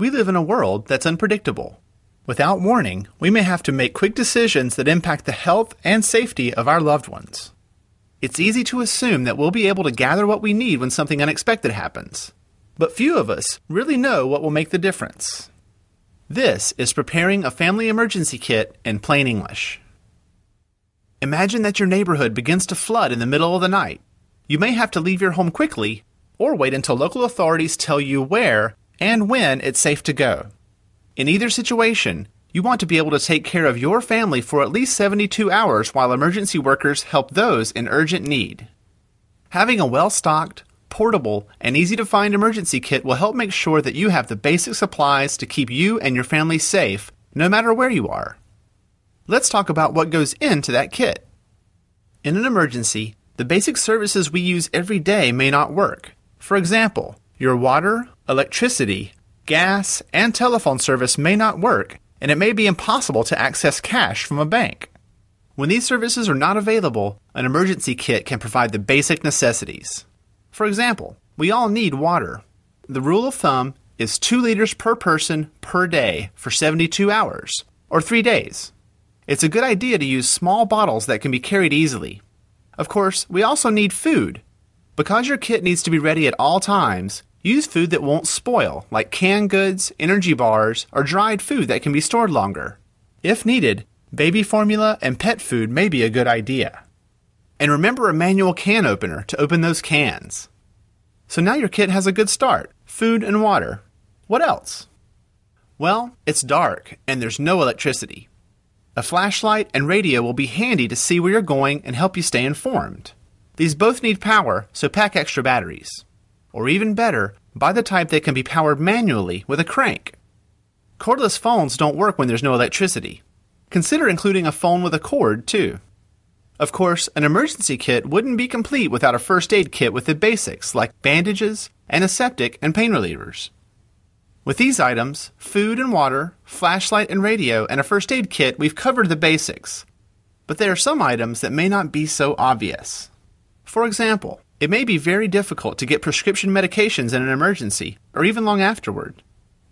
We live in a world that's unpredictable. Without warning, we may have to make quick decisions that impact the health and safety of our loved ones. It's easy to assume that we'll be able to gather what we need when something unexpected happens. But few of us really know what will make the difference. This is preparing a family emergency kit in plain English. Imagine that your neighborhood begins to flood in the middle of the night. You may have to leave your home quickly or wait until local authorities tell you where and when it's safe to go. In either situation, you want to be able to take care of your family for at least 72 hours while emergency workers help those in urgent need. Having a well-stocked, portable, and easy-to-find emergency kit will help make sure that you have the basic supplies to keep you and your family safe, no matter where you are. Let's talk about what goes into that kit. In an emergency, the basic services we use every day may not work. For example, your water, electricity, gas, and telephone service may not work, and it may be impossible to access cash from a bank. When these services are not available, an emergency kit can provide the basic necessities. For example, we all need water. The rule of thumb is 2 liters per person per day for 72 hours, or 3 days. It's a good idea to use small bottles that can be carried easily. Of course, we also need food. Because your kit needs to be ready at all times, use food that won't spoil, like canned goods, energy bars, or dried food that can be stored longer. If needed, baby formula and pet food may be a good idea. And remember a manual can opener to open those cans. So now your kit has a good start, food and water. What else? Well, it's dark and there's no electricity. A flashlight and radio will be handy to see where you're going and help you stay informed. These both need power, so pack extra batteries. Or even better, buy the type that can be powered manually with a crank. Cordless phones don't work when there's no electricity. Consider including a phone with a cord, too. Of course, an emergency kit wouldn't be complete without a first aid kit with the basics like bandages, antiseptic, and pain relievers. With these items, food and water, flashlight and radio, and a first aid kit, we've covered the basics. But there are some items that may not be so obvious. For example, it may be very difficult to get prescription medications in an emergency, or even long afterward.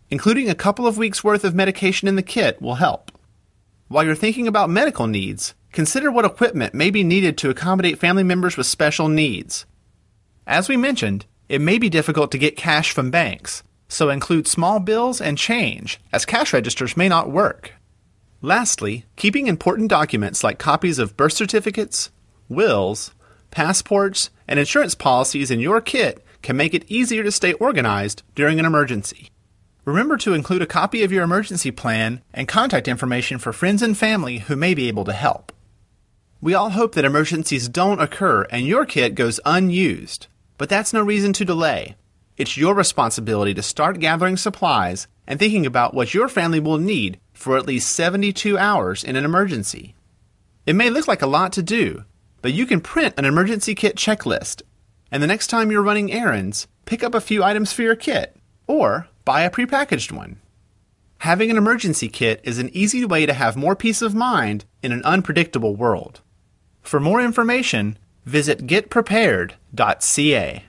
Including a couple of weeks' worth of medication in the kit will help. While you're thinking about medical needs, consider what equipment may be needed to accommodate family members with special needs. As we mentioned, it may be difficult to get cash from banks, so include small bills and change, as cash registers may not work. Lastly, keeping important documents like copies of birth certificates, wills, passports, and insurance policies in your kit can make it easier to stay organized during an emergency. Remember to include a copy of your emergency plan and contact information for friends and family who may be able to help. We all hope that emergencies don't occur and your kit goes unused, but that's no reason to delay. It's your responsibility to start gathering supplies and thinking about what your family will need for at least 72 hours in an emergency. It may look like a lot to do, but you can print an emergency kit checklist, and the next time you're running errands, pick up a few items for your kit, or buy a prepackaged one. Having an emergency kit is an easy way to have more peace of mind in an unpredictable world. For more information, visit getprepared.ca.